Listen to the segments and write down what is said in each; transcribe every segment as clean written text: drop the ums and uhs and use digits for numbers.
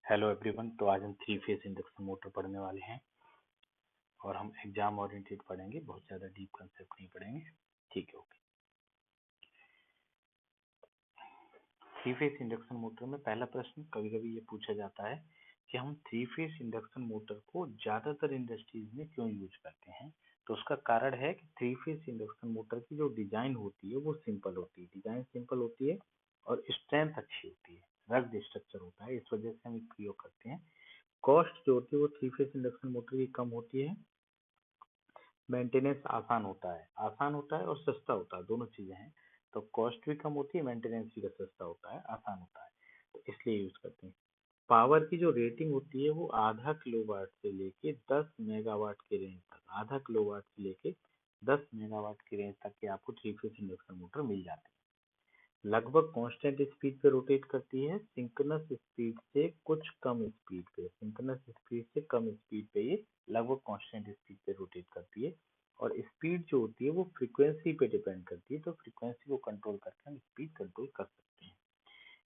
Hello everyone. तो आज हम थ्री फेज इंडक्शन मोटर पढ़ने वाले हैं और हम एग्जाम ओरिएंटेड पढ़ेंगे, बहुत ज़्यादा डीप कंसेप्ट नहीं पढ़ेंगे। ठीक है, okay. Three phase induction motor में पहला प्रश्न कभी कभी ये पूछा जाता है कि हम थ्री फेज इंडक्शन मोटर को ज़्यादातर इंडस्ट्रीज में क्यों यूज करते हैं। तो उसका कारण है कि थ्री फेज इंडक्शन मोटर की जो डिजाइन होती है वो सिंपल होती है, डिजाइन सिंपल होती है और स्ट्रेंथ अच्छी होती है, रग्ड स्ट्रक्चर होता है, इस वजह से हम इसका प्रयोग करते हैं। कॉस्ट जो होती है वो थ्री फेज इंडक्शन मोटर की कम होती है। मेंटेनेंस आसान होता है और सस्ता होता है, दोनों चीजें हैं। तो कॉस्ट भी कम होती है, मेंटेनेंस भी सस्ता होता है, आसान होता है, तो इसलिए यूज करते हैं। पावर की जो रेटिंग होती है वो आधा किलोवाट से लेके 10 मेगावाट के रेंज तक, आधा किलोवाट से लेके 10 मेगावाट की रेंज तक के आपको थ्री फेज इंडक्शन मोटर मिल जाते हैं। लगभग कांस्टेंट स्पीड पे रोटेट करती है, सिंक्रोनस स्पीड से कुछ कम स्पीड पे, सिंक्रोनस स्पीड से कम स्पीड पे ये लगभग कांस्टेंट स्पीड पे रोटेट करती है। और स्पीड जो होती है वो फ्रीक्वेंसी पे डिपेंड करती है, तो फ्रीक्वेंसी को कंट्रोल करके हम स्पीड कंट्रोल कर सकते हैं।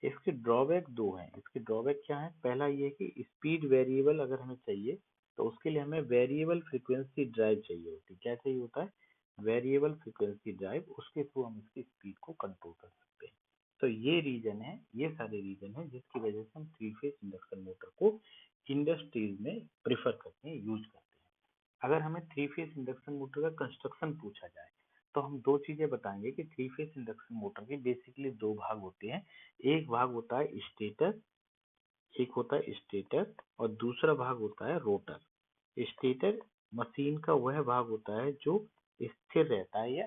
इसके ड्रॉबैक दो हैं। इसके ड्रॉबैक क्या है? पहला ये है कि स्पीड वेरिएबल अगर हमें चाहिए तो उसके लिए हमें वेरिएबल फ्रीक्वेंसी ड्राइव चाहिए होती है। क्या चाहिए होता है? वेरिएबल फ्रीक्वेंसी ड्राइव, उसके थ्रू हम इसकी स्पीड को कंट्रोल कर सकते हैं। तो ये रीजन है, ये सारे रीजन है जिसकी वजह से हम थ्री फेज इंडक्शन मोटर को इंडस्ट्रीज में प्रेफर करते हैं, यूज करते हैं। अगर हमें थ्री फेज इंडक्शन मोटर का कंस्ट्रक्शन पूछा जाए तो हम दो चीजें बताएंगे कि थ्री फेज इंडक्शन मोटर के बेसिकली दो भाग होते हैं। एक भाग होता है स्टेटर, एक होता है स्टेटर और दूसरा भाग होता है रोटर। स्टेटर मशीन का वह भाग होता है जो स्थिर रहता है या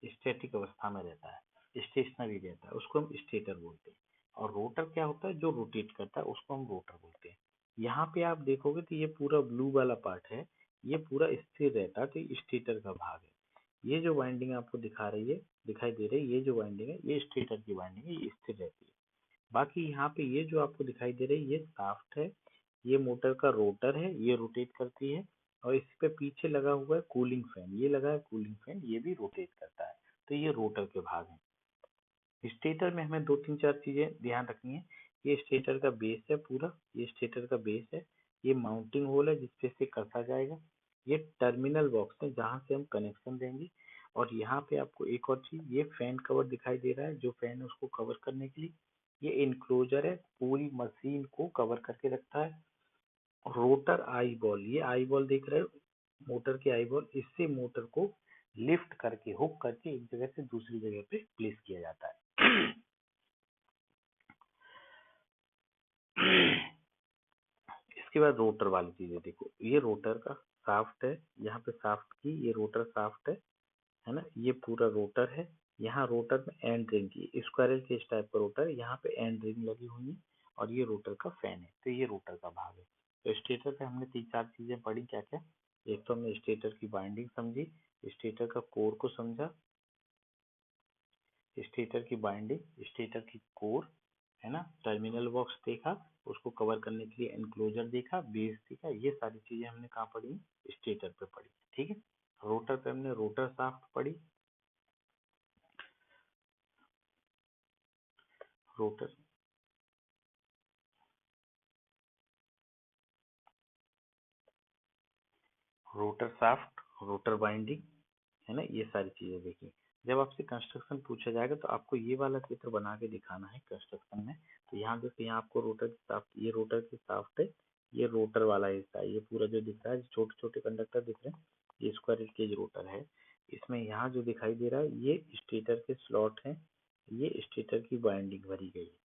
स्टैटिक अवस्था में रहता है, स्टेशनरी रहता है, उसको हम स्टेटर बोलते हैं। और रोटर क्या होता है? जो रोटेट करता है, उसको हम रोटर बोलते हैं। यहाँ पे आप देखोगे तो ये पूरा ब्लू वाला पार्ट है, ये पूरा स्थिर रहता है, तो ये स्टेटर का भाग है। ये जो वाइंडिंग आपको दिखाई दे रही है, ये जो वाइंडिंग है ये स्टेटर की वाइंडिंग है, ये स्थिर रहती है। बाकी यहाँ पे ये जो आपको दिखाई दे रही है ये शाफ्ट है, ये मोटर का रोटर है, ये रोटेट करती है। और इस पे पीछे लगा हुआ है कूलिंग फैन, ये लगा है कूलिंग फैन, ये भी रोटेट करता है। तो ये रोटर के भाग हैं। स्टेटर में हमें दो तीन चार चीजें ध्यान रखनी है। ये स्टेटर का बेस है पूरा, ये स्टेटर का बेस है, ये माउंटिंग होल है जिसपे से कसा जाएगा, ये टर्मिनल बॉक्स है जहाँ से हम कनेक्शन देंगे। और यहाँ पे आपको एक और चीज, ये फैन कवर दिखाई दे रहा है, जो फैन है उसको कवर करने के लिए ये इनक्लोजर है, पूरी मशीन को कवर करके रखता है। रोटर आई बॉल, ये आई बॉल देख रहे हो, मोटर की आई बॉल, इससे मोटर को लिफ्ट करके, हुक करके एक जगह से दूसरी जगह पे प्लेस किया जाता है। इसके बाद रोटर वाली चीजें देखो, ये रोटर का शाफ्ट है, यहाँ पे शाफ्ट की ये रोटर शाफ्ट है ना, ये पूरा रोटर है। यहाँ रोटर में एंड रिंग की स्क्वायरल के इस टाइप का रोटर है, यहाँ पे एंड रिंग लगी हुई है और ये रोटर का फैन है, तो ये रोटर का भाग है। तो स्टेटर पे हमने तीन चार चीजें पढ़ी, क्या क्या? एक तो हमने स्टेटर की बाइंडिंग समझी, स्टेटर का कोर को समझा, स्टेटर की बाइंडिंग, स्टेटर की कोर, है ना, टर्मिनल बॉक्स देखा, उसको कवर करने के लिए एनक्लोजर देखा, बेस देखा, ये सारी चीजें हमने कहाँ पढ़ी? स्टेटर पे पढ़ी। ठीक है। रोटर पे हमने रोटर शाफ्ट पढ़ी, rotor rotor shaft, rotor binding, है ना, ये सारी चीजें देखी। जब आपसे कंस्ट्रक्शन पूछा जाएगा तो आपको ये वाला चित्र बना के दिखाना है कंस्ट्रक्शन में। तो यहाँ देखो, यहाँ आपको रोटर की शाफ्ट, ये रोटर की शाफ्ट है, ये रोटर वाला हिस्सा है, ये पूरा जो दिख रहा है, छोटे छोटे कंडक्टर दिख रहे हैं, ये स्क्वायर केज रोटर है। इसमें यहाँ जो दिखाई दे रहा है ये स्टेटर के स्लॉट है, ये स्टेटर की बाइंडिंग भरी गई है,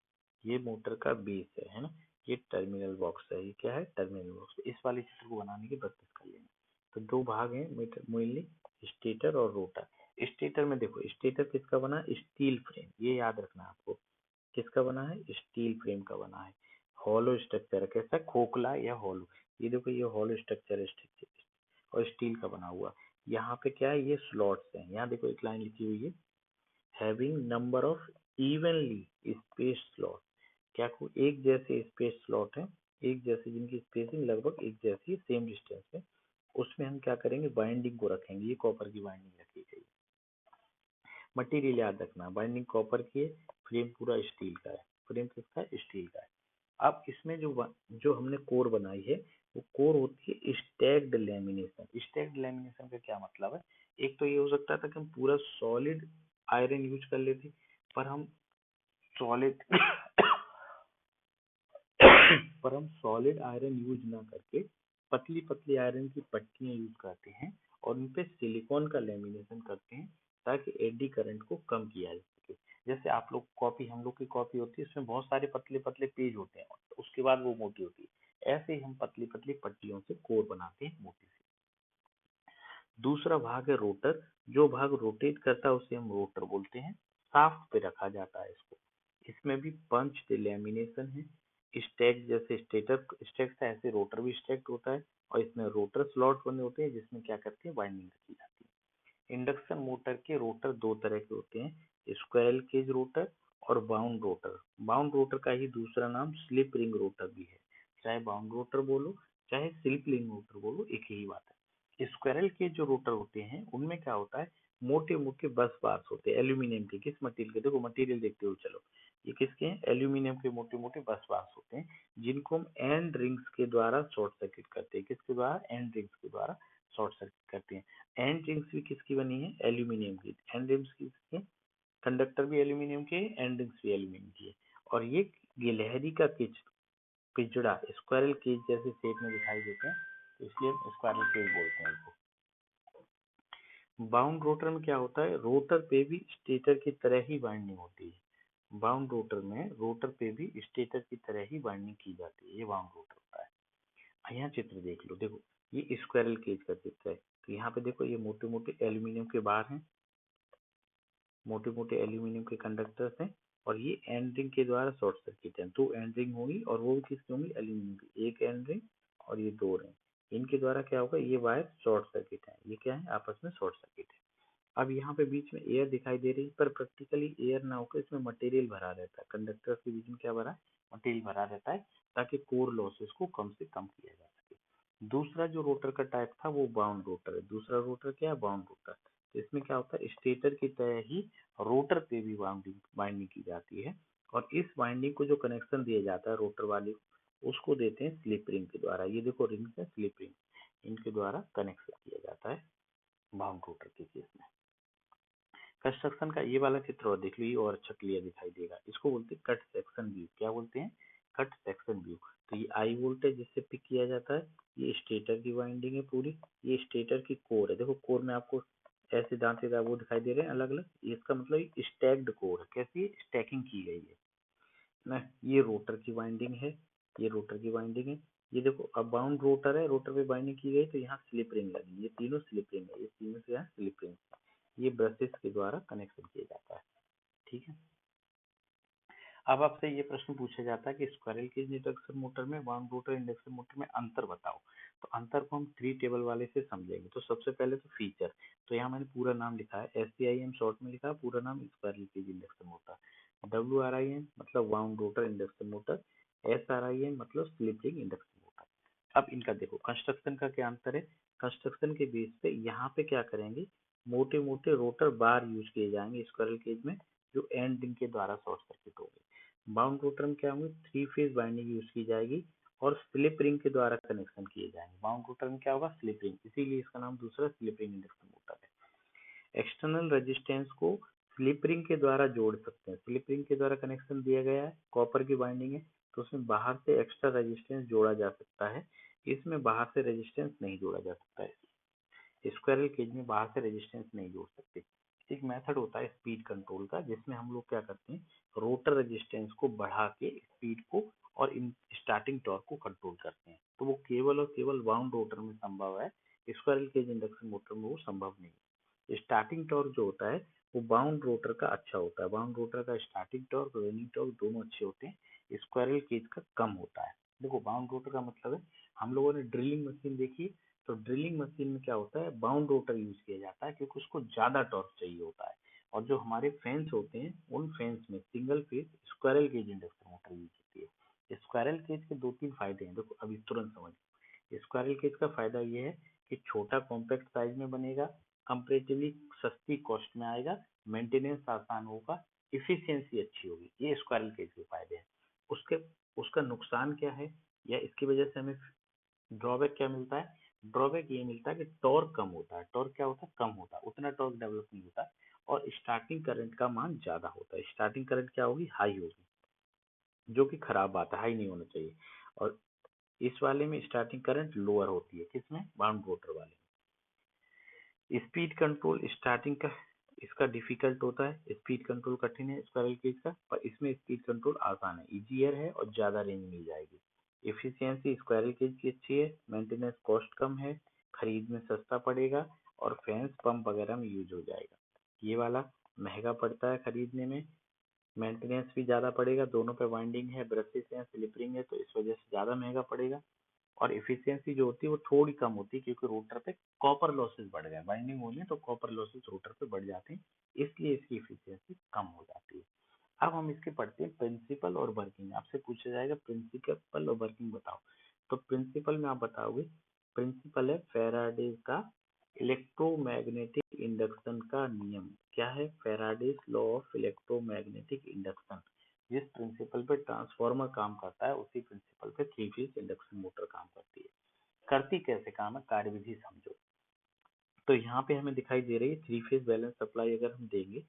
ये मोटर का बेस है ना, ये टर्मिनल बॉक्स है, ये क्या है? Terminal box. इस वाले चित्र को बनाने की प्रैक्टिस कर लेना। तो दो भाग हैं मेनली, स्टेटर और रोटर। स्टेटर में देखो, स्टेटर किसका बना है? स्टील फ्रेम, ये याद रखना आपको। किसका बना है? स्टील फ्रेम का बना है। हॉलो स्ट्रक्चर है, कैसा? खोखला या हॉलो। ये देखो, ये हॉलो स्ट्रक्चर है, स्ट्रक्चर और स्टील का बना हुआ। यहाँ पे क्या है? ये स्लॉट्स हैं, यहाँ देखो एक लाइन लिखी हुई है, having number of evenly space slot. क्या को एक जैसे स्पेस स्लॉट है, एक जैसे, जिनकी स्पेसिंग लगभग एक जैसी, सेम डिस्टेंस है, उसमें हम क्या करेंगे? बाइंडिंग को रखेंगे। ये कॉपर की बाइंडिंग रखी गई है। मटेरियल याद रखना, बाइंडिंग कॉपर की है, फ्रेम पूरा स्टील का है। फ्रेम किसका है, स्टील का है। अब इसमें जो हमने कोर बनाई है वो कोर होती है स्टैक्ड लैमिनेशन। स्टैक्ड लैमिनेशन का क्या मतलब है, एक तो ये हो सकता था कि हम पूरा सॉलिड आयरन यूज कर लेते, पर हम सॉलिड पर हम सॉलिड आयरन यूज ना करके पतली पतली आयरन की पट्टियां यूज करते हैं और उन पे सिलिकॉन का लेमिनेशन करते हैं ताकि एडी करंट को कम किया जा सके। जैसे आप लोग कॉपी, हम लोग की कॉपी होती है, उसमें बहुत सारे पतले पतले पेज होते हैं, उसके बाद वो मोटी होती है, ऐसे ही हम पतली पतली पट्टियों से कोर बनाते हैं मोटी सी। दूसरा भाग है रोटर। जो भाग रोटेट करता है उसे हम रोटर बोलते हैं। शाफ्ट पे रखा जाता है इसको। इसमें भी पंच लैमिनेशन है। स्टैक जैसे स्टेटर स्टैक था, ऐसे रोटर भी स्टैक्ड होता है और इसमें रोटर स्लॉट बने होते हैं जिसमें क्या करते हैं, वाइंडिंग की जाती है। इंडक्शन मोटर के रोटर दो तरह के होते हैं, स्क्वेरल केज रोटर और बाउंड रोटर। बाउंड रोटर का ही दूसरा नाम स्लिप रिंग रोटर भी है। चाहे बाउंड रोटर बोलो चाहे स्लिप रिंग रोटर बोलो, एक ही बात है। स्क्वेरल के जो रोटर होते हैं उनमें क्या होता है, मोटे मोटे बस बार्स होते हैं एल्यूमिनियम के। किस मटेरियल के, देखो मटेरियल देखते हो चलो, ये किसके हैं, एल्यूमिनियम के मोटे मोटे बस बार्स होते हैं जिनको हम एंड रिंग्स के द्वारा शॉर्ट सर्किट करते हैं। किसके द्वारा, एंड रिंग्स के द्वारा शॉर्ट सर्किट करते हैं। एंड रिंग्स भी किसकी बनी है, एल्यूमिनियम की। एंड रिंग्स किसके, कंडक्टर भी एल्यूमिनियम के, एंड रिंग्स भी एल्यूमिनियम की है। और ये गिलहरी का पिजड़ा स्क्वायरल केज जैसे शेप में दिखाई देते हैं, तो इसलिए हम स्क्वायरल केज बोलते हैं इनको। बाउंड रोटर में क्या होता है, रोटर पे भी स्टेटर की तरह ही वाइंडिंग होती है। बाउंड रोटर में रोटर पे भी स्टेटर की तरह ही वाइंडिंग की जाती है, ये बाउंड रोटर होता है। यहाँ चित्र देख लो, देखो ये स्क्वायरल केज का चित्र है, तो यहाँ पे देखो ये मोटे मोटे एल्यूमिनियम के बार हैं, मोटे मोटे एल्यूमिनियम के कंडक्टर्स हैं, और ये एंड रिंग के द्वारा शॉर्ट सर्किट है। दो एंड रिंग होगी और वो भी किसकी होंगी, एल्यूमिनियम की। एक एंड रिंग और ये दो रिंग, इनके द्वारा क्या होगा, ये वायर शॉर्ट सर्किट है, ये क्या है, आपस में शॉर्ट सर्किट है। अब यहाँ पे बीच में एयर दिखाई दे रही है, पर प्रैक्टिकली एयर ना होकर इसमें मटेरियल भरा रहता है। कंडक्टर के बीच में क्या भरा है, मटेरियल भरा रहता है, ताकि कोर लॉसेस को कम से कम किया जा सके। दूसरा जो रोटर का टाइप था वो बाउंड रोटर है। दूसरा रोटर क्या है, बाउंड रोटर। तो इसमें क्या होता है, स्टेटर की तरह ही रोटर पे भी वाइंडिंग की जाती है, और इस वाइंडिंग को जो कनेक्शन दिया जाता है रोटर वाली, उसको देते हैं स्लिप रिंग के द्वारा। ये देखो रिंग है, स्लिप रिंग, इनके द्वारा कनेक्शन किया जाता है बाउंड रोटर के केस में। कंस्ट्रक्शन का ये वाला चित्र और देख लो, ये और अच्छा क्लियर दिखाई देगा। इसको बोलते हैं कट सेक्शन व्यू। क्या बोलते हैं, कट सेक्शन व्यू। तो ये आई वोल्टेज जिससे पिक किया जाता है, ये स्टेटर की वाइंडिंग है पूरी, ये स्टेटर की कोर है। देखो कोर में आपको ऐसे दांतेदार वो दिखाई दे रहे हैं अलग अलग, इसका मतलब स्टैक्ड कोर है। कैसी, स्टैकिंग की गई है ना। ये रोटर की वाइंडिंग है, ये रोटर की वाइंडिंग है। ये देखो अब बाउंड रोटर है, रोटर पे बाइंडिंग की गई, तो यहाँ स्लिप रिंग लगी, ये तीनों स्लिप रिंग है, ये तीनों से यहाँ स्लिप रिंग, ये ब्रशेस के द्वारा कनेक्शन किया जाता है। ठीक है। अब आपसे ये प्रश्न पूछा जाता है कि स्क्वायरल केज इंडक्शन मोटर में बाउंड रोटर इंडक्शन मोटर में अंतर बताओ। तो अंतर को हम थ्री टेबल वाले से समझेंगे। तो सबसे पहले तो फीचर, तो यहाँ मैंने पूरा नाम लिखा है, SCIM शॉर्ट में लिखा है, पूरा नाम squirrel cage induction motor. WRIM मतलब wound rotor induction motor, SRIM मतलब स्लिप रिंग इंडक्शन मोटर। अब इनका देखो कंस्ट्रक्शन का क्या अंतर है। कंस्ट्रक्शन के बेस पे यहाँ पे क्या करेंगे, मोटे मोटे रोटर बार यूज किए जाएंगे स्क्वायरल केज में, जो एंड रिंग के द्वारा शॉर्ट सर्किट होंगे। बाउंड रोटर में क्या होंगे, थ्री फेज बाइंडिंग यूज की जाएगी और स्लिप रिंग के द्वारा कनेक्शन किए जाएंगे। बाउंड रोटर में क्या होगा, स्लिप रिंग, इसीलिए इसका नाम दूसरा स्लिप रिंग इंडक्शन मोटर है। एक्सटर्नल रेजिस्टेंस को स्लिप रिंग के द्वारा जोड़ सकते हैं। स्लिप रिंग के द्वारा कनेक्शन दिया गया है, कॉपर की बाइंडिंग है, तो उसमें बाहर से एक्स्ट्रा रेजिस्टेंस जोड़ा जा सकता है, इसमें बाहर से रेजिस्टेंस नहीं जोड़ा जा सकता है। स्क्वायरल केज में बाहर से रेजिस्टेंस नहीं जोड़ सकते। एक मेथड होता है स्पीड कंट्रोल का, जिसमें हम लोग क्या करते हैं, रोटर रेजिस्टेंस को बढ़ा के स्पीड को और इन स्टार्टिंग टॉर्क को कंट्रोल करते हैं। तो वो केवल और केवल बाउंड रोटर में संभव है, स्क्वायरल केज इंडक्शन मोटर में वो संभव नहीं है। स्टार्टिंग टॉर्क जो होता है वो बाउंड रोटर का अच्छा होता है। बाउंड रोटर का स्टार्टिंग टॉर्क, रनिंग टॉर्क दोनों अच्छे होते हैं, स्क्वायरल केज का कम होता है। देखो बाउंड रोटर का मतलब है, हम लोगों ने ड्रिलिंग मशीन देखी, तो ड्रिलिंग मशीन में क्या होता है, बाउंड रोटर यूज किया जाता है क्योंकि उसको ज्यादा टॉर्क चाहिए होता है। और जो हमारे फैंस होते हैं, उन फैंस में single phase squirrel cage induction motor use होती है। स्क्वायरल केज के दो तीन फायदे हैं, देखो अभी तुरंत समझ। स्क्वायरल केज का फायदा ये है कि छोटा कॉम्पैक्ट साइज में बनेगा, कंपेरेटिवली सस्ती कॉस्ट में आएगा, मेंटेनेंस आसान होगा, इफिशियंसी अच्छी होगी। ये स्क्वायरल केज के फायदे हैं। उसके उसका नुकसान क्या है या इसकी वजह से हमें ड्रॉबैक क्या मिलता है? ड्रॉबैक ये मिलता है कि टॉर्क कम होता है। टॉर्क क्या होता है? कम होता है, उतना टॉर्क डेवलप नहीं होता और स्टार्टिंग करंट का मान ज्यादा होता है। स्टार्टिंग करंट क्या होगी? हाई होगी, जो कि खराब बात है, हाई नहीं होना चाहिए। और इस वाले में स्टार्टिंग करंट लोअर होती है, किसमें? बाउंड रोटर वाले। स्पीड कंट्रोल स्टार्टिंग का इसका डिफिकल्ट होता है, स्पीड कंट्रोल कठिन है स्क्वायरल केज का, पर इसमें स्पीड कंट्रोल आसान है, इजियर है और ज्यादा रेंज मिल जाएगी। एफिशिएंसी स्क्वायरल केज की अच्छी है, मेंटेनेंस कॉस्ट कम है, खरीद में सस्ता पड़ेगा और फैंस पंप वगैरह में यूज हो जाएगा। ये वाला महंगा पड़ता है खरीदने में, मेंटेनेंस भी ज्यादा पड़ेगा, दोनों पे वाइंडिंग है, ब्रशेस हैं, स्लिप रिंग है, तो इस वजह से ज्यादा महंगा पड़ेगा। और एफिशिएंसी जो होती है वो थोड़ी कम होती है क्योंकि रोटर पे कॉपर लॉसेस बढ़ गए, बाइंडिंग होनी है तो कॉपर लॉसेस रोटर पे बढ़ जाते हैं, इसलिए इसकी एफिशिएंसी कम हो जाती है। अब हम इसके पढ़ते हैं प्रिंसिपल और वर्किंग। आपसे पूछा जाएगा प्रिंसिपल और वर्किंग बताओ, तो प्रिंसिपल में आप बताओगे, प्रिंसिपल है फैराडे का इलेक्ट्रोमैग्नेटिक इंडक्शन का नियम। क्या है? Faraday's law of electromagnetic induction. जिस प्रिंसिपल पे ट्रांसफार्मर काम करता है उसी प्रिंसिपल पे थ्री फेज इंडक्शन मोटर काम करती है। करती कैसे काम है, कार्यविधि समझो। तो यहाँ पे हमें दिखाई दे रही है थ्री फेज बैलेंस सप्लाई अगर हम देंगे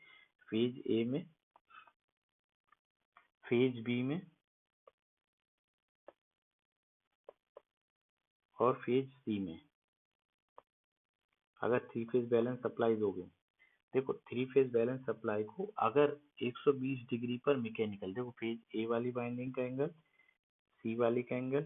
फेज ए में, फेज बी में और फेज सी में, अगर थ्री फेज बैलेंस सप्लाई दोगे, देखो थ्री फेज बैलेंस सप्लाई को अगर 120 डिग्री पर मैकेनिकल, देखो फेज ए वाली वाइंडिंग का एंगल, सी वाली का एंगल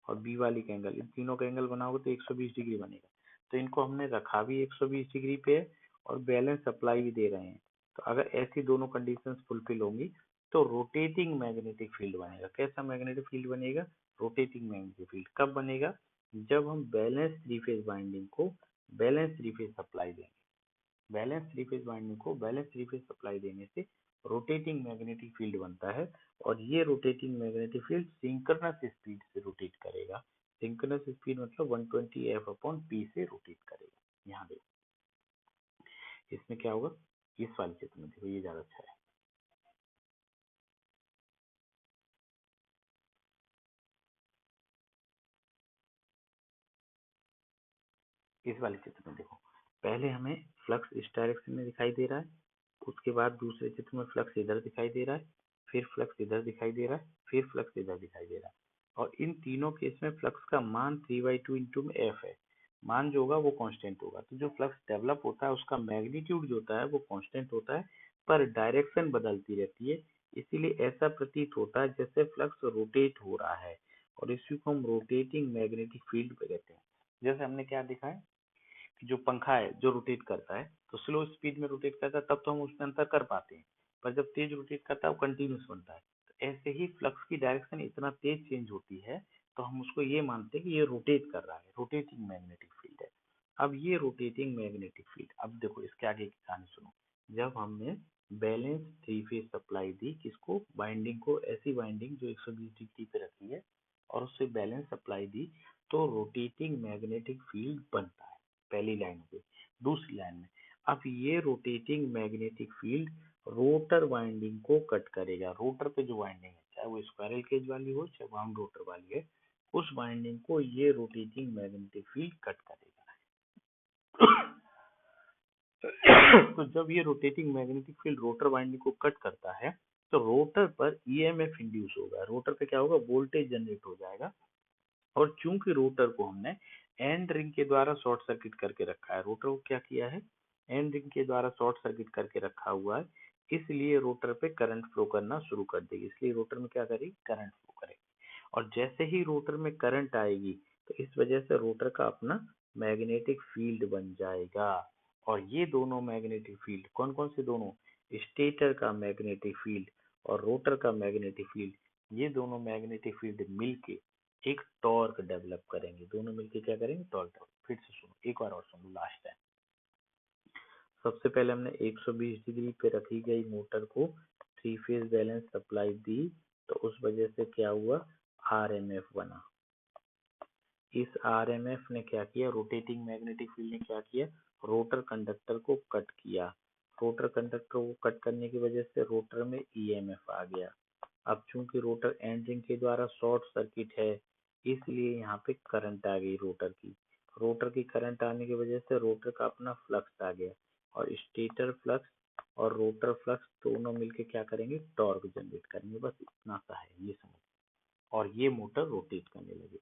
और बी वाली का एंगल, इन तीनों का एंगल बनाओगे तो 120 डिग्री बनेगा। तो इनको हमने रखा भी 120 डिग्री पे है और बैलेंस सप्लाई भी दे रहे हैं। तो अगर ऐसी दोनों कंडीशंस फुलफिल होंगी तो रोटेटिंग मैग्नेटिक फील्ड बनेगा। कैसा मैग्नेटिक फील्ड बनेगा? Rotating magnetic field. कब बनेगा? जब हम बैलेंस थ्री फेज वाइंडिंग को बैलेंस थ्री फेज सप्लाई देंगे। बैलेंस थ्री फेज वाइंडिंग को बैलेंस थ्री फेज सप्लाई देने से रोटेटिंग मैग्नेटिक फील्ड बनता है और ये rotating magnetic field synchronous speed से रोटेट करेगा। सिंक्रोनस स्पीड मतलब 120 एफ अपॉन पी से रोटेट करेगा। यहाँ देखो इसमें क्या होगा, इस वाले चित्र में देखो, ये ज्यादा अच्छा है। इस वाले चित्र में देखो, पहले हमें फ्लक्स इस डायरेक्शन में दिखाई दे रहा है, उसके बाद दूसरे चित्र में फ्लक्स इधर दिखाई दे रहा है, फिर फ्लक्स इधर दिखाई दे रहा है, फिर फ्लक्स इधर दिखाई दे रहा है। और इन तीनों केस में फ्लक्स का मान 3/2 इंटू एफ है। मान जो होगा वो कांस्टेंट होगा। तो जो फ्लक्स डेवलप होता है उसका मैग्नीट्यूड जो होता है वो कांस्टेंट होता है, पर डायरेक्शन बदलती रहती है। इसीलिए ऐसा प्रतीत होता है जैसे फ्लक्स रोटेट हो रहा है और इसी को हम रोटेटिंग मैग्नेटिक फील्ड कहते हैं। जैसे हमने क्या देखा है, जो पंखा है जो रोटेट करता है तो स्लो स्पीड में रोटेट करता है, तब तो हम उसमें अंतर कर पाते हैं, पर जब तेज रोटेट करता है वो कंटिन्यूस बनता है। तो ऐसे ही फ्लक्स की डायरेक्शन इतना तेज चेंज होती है तो हम उसको ये मानते हैं कि ये रोटेट कर रहा है, रोटेटिंग मैग्नेटिक फील्ड है। अब ये रोटेटिंग मैग्नेटिक फील्ड, अब देखो इसके आगे की कहानी सुनो। जब हमने बैलेंस थ्री फेज सप्लाई दी, किसको? वाइंडिंग को, ऐसी वाइंडिंग जो 120 डिग्री पे रखी है और उससे बैलेंस सप्लाई दी, तो रोटेटिंग मैग्नेटिक फील्ड बनता है। पहली लाइन हो गई। दूसरी लाइन में अब ये rotating magnetic field rotor winding को कट करेगा। रोटर पे जो वाइंडिंग है, चाहे वो स्क्वायरल केज वाली हो चाहे वाउंड रोटर वाली है, उस वाइंडिंग को ये रोटेटिंग मैग्नेटिक फील्ड कट करेगा। तो जब ये rotating magnetic field rotor winding को कट करता है तो रोटर पर ईएमएफ इंड्यूस होगा। रोटर पे क्या होगा? वोल्टेज जनरेट हो जाएगा। और चूंकि रोटर को हमने एंड रिंग के द्वारा शॉर्ट सर्किट करके रखा है, रोटर को क्या किया है? एंड रिंग के द्वारा शॉर्ट सर्किट करके रखा हुआ है, इसलिए रोटर पे करंट फ्लो करना शुरू कर देगी। इसलिए रोटर में क्या करेगी? करंट फ्लो करेगी। और जैसे ही रोटर में करंट आएगी तो इस वजह से रोटर का अपना मैग्नेटिक फील्ड बन जाएगा। और ये दोनों मैग्नेटिक फील्ड कौन कौन से दोनों? स्टेटर का मैग्नेटिक फील्ड और रोटर का मैग्नेटिक फील्ड, ये दोनों मैग्नेटिक फील्ड मिलके एक टॉर्क डेवलप करेंगे। दोनों मिलके क्या करेंगे? Torque develop. फिर से सुनो, एक बार और सुनो, लास्ट टाइम। सबसे पहले हमने 120 डिग्री पे रखी गई मोटर को थ्री फेज बैलेंस सप्लाई दी, तो उस वजह से क्या हुआ? आरएमएफ बना। इस आरएमएफ ने क्या किया? रोटेटिंग मैग्नेटिक फील्ड ने क्या किया? रोटर कंडक्टर को कट किया। रोटर कंडक्टर को कट करने की वजह से रोटर में ईएमएफ आ गया। अब चूंकि रोटर एंड रिंग के द्वारा शॉर्ट सर्किट है, इसलिए यहाँ पे करंट आ गई रोटर की करंट आने की वजह से रोटर का अपना फ्लक्स आ गया, और स्टेटर फ्लक्स और रोटर फ्लक्स दोनों मिलके क्या करेंगे, टॉर्क जनरेट करेंगे। बस इतना सा है, ये समझ, और ये मोटर रोटेट करने लगे,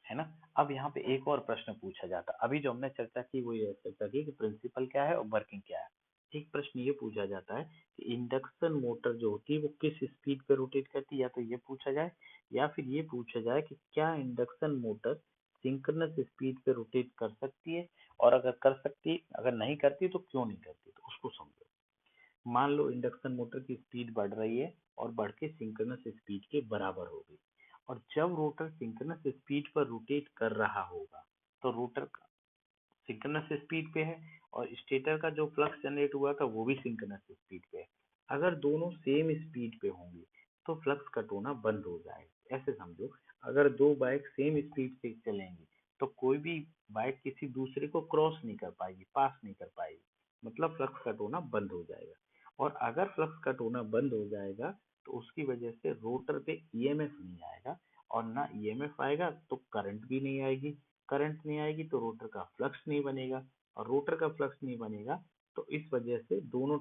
है ना। अब यहाँ पे एक और प्रश्न पूछा जाता, अभी जो हमने चर्चा की वो ये चर्चा की कि प्रिंसिपल क्या है और वर्किंग क्या है। एक प्रश्न ये पूछा जाता है कि इंडक्शन मोटर जो होती है वो किस स्पीड पे रोटेट करती है, या तो ये पूछा जाए या फिर ये पूछा जाए कि क्या इंडक्शन मोटर सिंक्रोनस स्पीड पे रोटेट कर सकती है, और अगर कर सकती, अगर नहीं करती तो क्यों नहीं करती, तो उसको समझो। मान लो इंडक्शन मोटर की स्पीड बढ़ रही है और बढ़ के सिंक्रोनस स्पीड के बराबर हो गई, और जब रोटर सिंक्रोनस स्पीड पर रोटेट कर रहा होगा तो रोटर सिंक्रोनस स्पीड पे है, और स्टेटर का जो फ्लक्स जनरेट हुआ था वो भी सिंक्रोनस स्पीड पे है। अगर दोनों सेम स्पीड पे होंगे तो फ्लक्स कट होना बंद हो जाएगा। ऐसे समझो, अगर दो बाइक सेम स्पीड से चलेंगी तो कोई भी बाइक किसी दूसरे को क्रॉस नहीं कर पाएगी, पास नहीं कर पाएगी, मतलब फ्लक्स कट होना बंद हो जाएगा। और अगर फ्लक्स कट होना बंद हो जाएगा तो उसकी वजह से रोटर पे ईएमएफ नहीं आएगा, और ना ईएमएफ आएगा तो करंट भी नहीं आएगी, करंट नहीं आएगी तो रोटर का फ्लक्स नहीं बनेगा, और रोटर का फ्लक्स नहीं बनेगा तो इस वजह से दोनों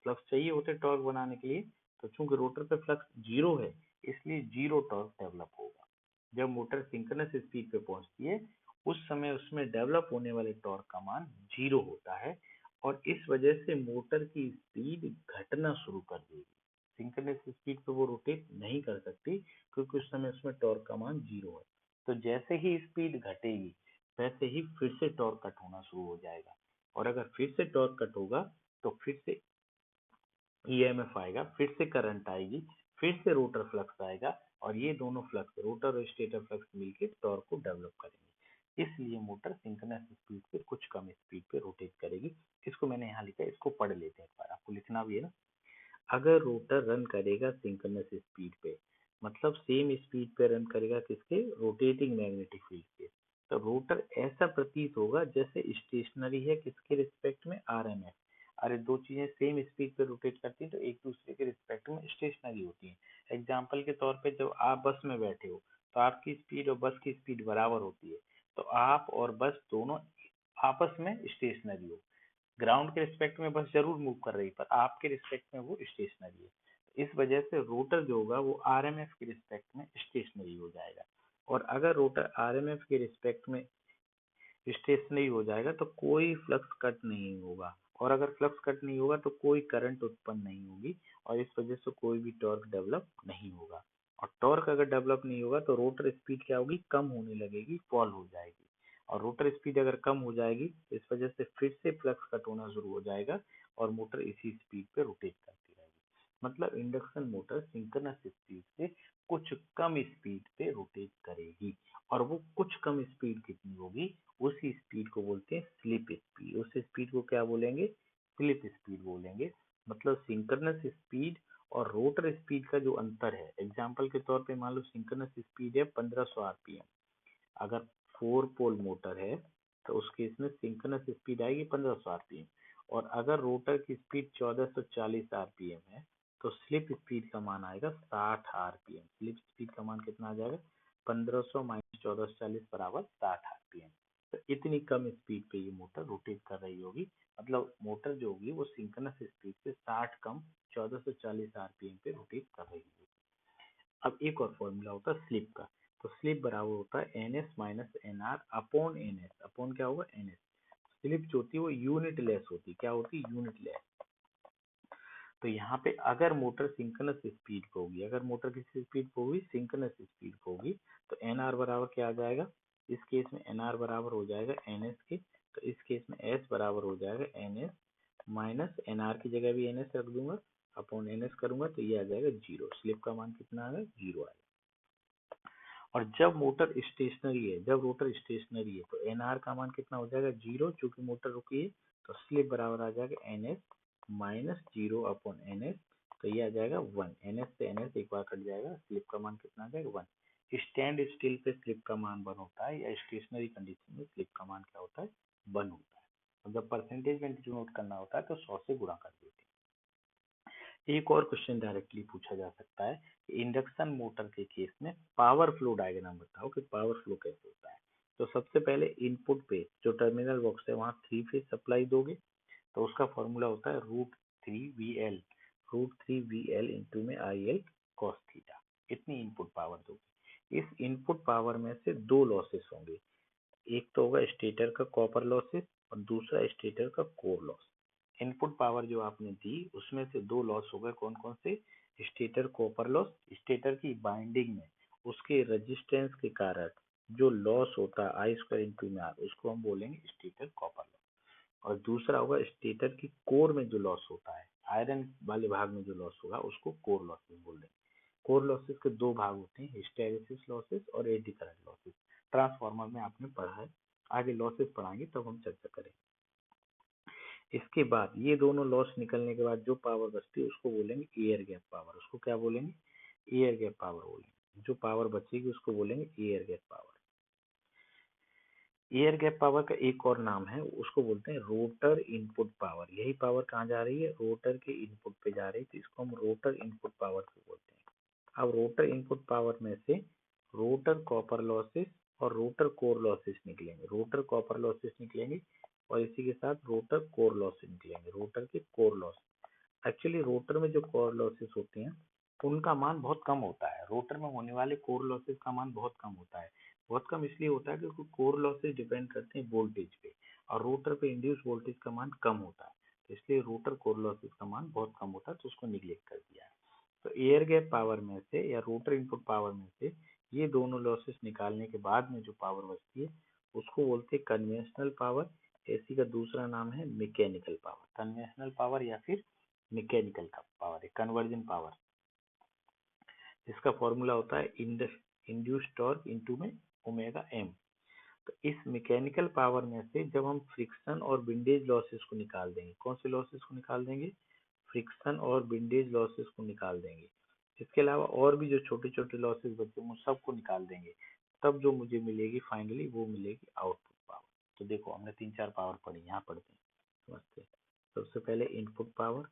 फ्लक्स चाहिए होते टॉर्क बनाने के लिए, तो चूंकि रोटर पे फ्लक्स जीरो है इसलिए जीरो टॉर्क डेवलप होगा। जब मोटर सिंक्रोनस स्पीड पे पहुंचती है उस समय उसमें डेवलप होने वाले टॉर्क का मान जीरो होता है, और इस वजह से मोटर की स्पीड घटना शुरू कर देगी। सिंक्रोनस स्पीड पे वो रोटेट नहीं कर सकती क्योंकि उस समय उसमें टॉर्क का मान जीरो है। तो जैसे ही स्पीड घटेगी वैसे ही फिर से टॉर्क कट होना शुरू हो जाएगा, और अगर फिर से टॉर्क कट होगा तो फिर से ईएमएफ आएगा, फिर से करंट आएगी, फिर से रोटर फ्लक्स आएगा, और ये दोनों फ्लक्स रोटर और स्टेटर फ्लक्स मिलकर टॉर्क को डेवलप करेंगे। इसलिए मोटर सिंक्रोनस स्पीड से कुछ कम स्पीड पे रोटेट करेगी। इसको मैंने यहाँ लिखा है, इसको पढ़ लेते हैं एक बार, आपको लिखना भी है ना। अगर रोटर रन करेगा सिंक्रोनस स्पीड पे, मतलब सेम स्पीड पे रन करेगा किसके, रोटेटिंग मैग्नेटिक फील्ड के, तो रोटर ऐसा प्रतीत होगा जैसे स्टेशनरी है किसके रिस्पेक्ट में, आरएमएस। अरे दो चीजें सेम स्पीड पे रोटेट करती हैं तो एक दूसरे के रिस्पेक्ट में स्टेशनरी होती हैं। एग्जाम्पल के तौर पे जब आप बस में बैठे हो तो आपकी स्पीड और बस की स्पीड बराबर होती है, तो आप और बस दोनों आपस में स्टेशनरी हो। ग्राउंड के रिस्पेक्ट में बस जरूर मूव कर रही है पर आपके रिस्पेक्ट में वो स्टेशनरी है। इस वजह से रोटर जो होगा वो आरएमएफ के रिस्पेक्ट में स्टेशनरी हो जाएगा, और अगर रोटर आरएमएफ के रिस्पेक्ट में स्टेशनरी हो जाएगा तो कोई फ्लक्स कट नहीं होगा, और अगर फ्लक्स कट नहीं होगा तो कोई करंट उत्पन्न नहीं होगी, और इस वजह से कोई भी टॉर्क डेवलप नहीं होगा। और टॉर्क अगर डेवलप नहीं होगा तो रोटर स्पीड क्या होगी, कम होने लगेगी, फॉल हो जाएगी, और रोटर स्पीड अगर कम हो जाएगी इस वजह से फिर से फ्लक्स कट होना शुरू हो जाएगा, और मोटर इसी स्पीड पे रोटेट करती रहेगी। मतलब इंडक्शन मोटर सिंक्रोनस स्पीड से कुछ कम स्पीड पे रोटेट करेगी, और वो कुछ कम स्पीड कितनी होगी, उसी स्पीड को बोलते हैं स्लिप स्पीड। उस स्पीड को क्या बोलेंगे, स्लिप स्पीड बोलेंगे। मतलब सिंक्रोनस स्पीड और रोटर स्पीड का जो अंतर है, एग्जांपल के तौर पे मान लो सिंक्रोनस स्पीड है 1500 आरपीएम, अगर 4 पोल मोटर है तो उस केस में सिंक्रोनस स्पीड आएगी 1500 आरपीएम, और अगर रोटर की स्पीड 1440 आरपीएम है तो स्लिप स्पीड का मान आएगा 60 आरपीएम। स्लिप स्पीड का मान कितना आ जाएगा, 1500 माइनस 1440 बराबर 60 आरपीएम। तो इतनी कम स्पीड पे ये मोटर रोटेट कर रही होगी, मतलब मोटर जो होगी वो सिंक्रोनस स्पीड से 60 कम 1440 आरपीएम पे रोटेट कर रही होगी। अब एक और फॉर्मूला होता है स्लिप का, तो स्लिप बराबर होता है N S minus N R upon N S, upon क्या होगा, एन एस। स्लिप जो होती है वो यूनिट लेस होती है, क्या होती है, यूनिट लेस। तो यहाँ पे अगर मोटर सिंक्रोनस स्पीड पे होगी, अगर मोटर किसी स्पीड पे होगी, सिंक्रोनस स्पीड पे होगी, तो एन आर बराबर क्या आ जाएगा, इस केस में एन आर बराबर हो जाएगा एन एस के, तो इस केस में एस बराबर हो जाएगा N S minus N R की जगह भी एन एस रख दूंगा, अपॉन एन एस करूंगा तो ये आ जाएगा जीरो। स्लिप का मान कितना आ गया, जीरो आएगा। और जब मोटर स्टेशनरी है, जब रोटर स्टेशनरी है तो एन आर का मान कितना हो जाएगा, जीरो, चूंकि मोटर रुकी है, तो स्लिप बराबर आ जाएगा N S minus zero upon N S, तो ये आ जाएगा वन। एन एस से एन एस एक बार कट जाएगा, स्लिप का मान कितना आ जाएगा, one. Stand still pay slip का मान वन होता है, या स्टेशनरी कंडीशन में स्लिप का मान क्या होता है, वन होता है। और जब परसेंटेज में डिनोट करना होता है तो 100 से गुणा कर देते हैं। एक और क्वेश्चन डायरेक्टली पूछा जा सकता है कि इंडक्शन मोटर के केस में पावर फ्लो डायग्राम बताओ कि पावर फ्लो कैसे होता है। तो सबसे पहले इनपुट पे जो टर्मिनल बॉक्स है वहां थ्री फेज सप्लाई दोगे, तो उसका फॉर्मूला होता है root three V L into में आई एल कॉस थीटा। इतनी इनपुट पावर दोगे। इस इनपुट पावर में से दो लॉसेस होंगे, एक तो होगा स्टेटर का कॉपर लॉसेस और दूसरा स्टेटर का कोर लॉस। इनपुट पावर जो आपने दी उसमें से दो लॉस हो गए, कौन कौन से? स्टेटर कॉपर लॉस, स्टेटर की बाइंडिंग में उसके रेजिस्टेंस के कारण जो लॉस होता है आई स्क्वायर इंटू में आर, उसको हम बोलेंगे स्टेटर कॉपर लॉस। और दूसरा होगा स्टेटर की कोर में जो लॉस होता है, आयरन वाले भाग में जो लॉस होगा उसको कोर लॉसेस बोल देंगे। कोर लॉसेस के दो भाग होते हैं, हिस्टैरिसीस लॉसेस और एडी करंट लॉसेस। ट्रांसफार्मर में आपने पढ़ा है, आगे लॉसेस पढ़ाएंगे तब हम चर्चा करेंगे। इसके बाद ये दोनों लॉस निकलने के बाद जो पावर बचती है उसको बोलेंगे एयर गैप पावर। उसको क्या बोलेंगे? एयर गैप पावर बोलेंगे। जो पावर बचेगी उसको बोलेंगे air gap power. Air gap power का एक और नाम है, उसको बोलते हैं रोटर इनपुट पावर। यही पावर कहाँ जा रही है? रोटर के इनपुट पे जा रही है, तो इसको हम रोटर इनपुट पावर को बोलते हैं। अब रोटर इनपुट पावर में से रोटर कॉपर लॉसेस और रोटर कोर लॉसेस निकलेंगे। रोटर कॉपर लॉसेस निकलेंगे और इसी के साथ रोटर कोर लॉसेस निकलेंगे, रोटर के कोर लॉस। एक्चुअली रोटर में जो कोर लॉसेस होते हैं उनका मान बहुत कम होता है। रोटर में होने वाले कोर लॉसेस का मान बहुत कम होता है। बहुत कम इसलिए होता है क्योंकि कोर लॉसेस डिपेंड करते हैं वोल्टेज पे, और रोटर पे इंड्यूस वोल्टेज का मान कम होता है, तो इसलिए रोटर कोर लॉसेस का मान बहुत कम होता है, तो उसको निग्लेक्ट कर दिया है। तो एयर गैप पावर में से या रोटर इनपुट पावर में से ये दोनों लॉसेस निकालने के बाद में जो पावर बचती है उसको बोलते हैं कन्वेंशनल पावर। इसी का दूसरा नाम है मैकेनिकल पावर। कन्वेंशनल पावर या फिर मैकेनिकल का पावर है, कन्वर्जन पावर। इसका फॉर्मूला होता है इंड्यूस्ड टॉर्क इनटू में ओमेगा एम। तो इस मैकेनिकल पावर में से जब हम फ्रिक्शन और विंडेज लॉसेस को निकाल देंगे, कौन से लॉसेस को निकाल देंगे? फ्रिक्शन और विंडेज लॉसेस को निकाल देंगे। इसके अलावा और भी जो छोटे छोटे लॉसेस बचे उन सबको निकाल देंगे, तब जो मुझे मिलेगी फाइनली वो मिलेगी आउटपुट पावर। तो देखो हमने तीन चार पावर पढ़ी, यहाँ पढ़ते हैं, समझते हैं। सबसे पहले इनपुट पावर।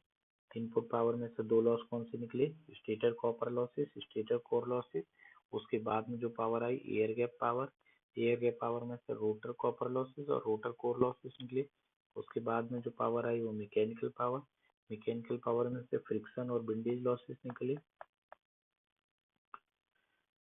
इनपुट पावर में से दो लॉस कौन से निकले? Stator copper losses, stator core losses. उसके बाद में जो पावर आई air gap power. Air gap power में से रोटर कॉपर लॉसेस और रोटर कोर लॉसेस निकले। उसके बाद में जो पावर आई वो मैकेनिकल पावर। मैकेनिकल पावर में से फ्रिक्शन और विंडेज लॉसेस निकले।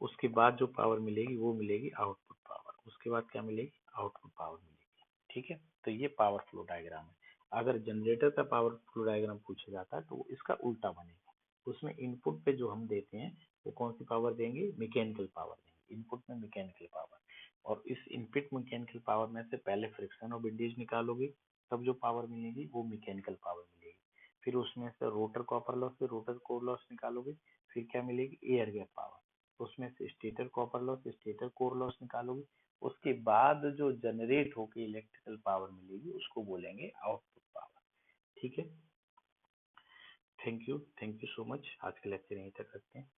उसके बाद जो पावर मिलेगी वो मिलेगी आउटपुट पावर। उसके बाद क्या मिलेगी? आउटपुट पावर मिलेगी। ठीक है, तो ये पावर फ्लो डायग्राम है। अगर जनरेटर का पावर फ्लो डायग्राम पूछा जाता है तो इसका उल्टा बनेगा। उसमें इनपुट पे जो हम देते हैं वो कौन सी पावर देंगे? मैकेनिकल पावर देंगे, इनपुट में मैकेनिकल पावर। और इस इनपुट मैकेनिकल पावर में से पहले फ्रिक्शन और विंडेज निकालोगे, तब जो पावर मिलेगी वो मैकेनिकल पावर मिलेगी। फिर उसमें से रोटर कॉपर लॉस से रोटर कोर लॉस निकालोगे, फिर क्या मिलेगी? Air gap power. उसमें से stator copper loss, stator core loss निकालोगे। उसके बाद जो जनरेट होकर इलेक्ट्रिकल पावर मिलेगी उसको बोलेंगे आउटपुट पावर। ठीक है, थैंक यू सो मच। आज का लेक्चर यहीं तक रखते हैं।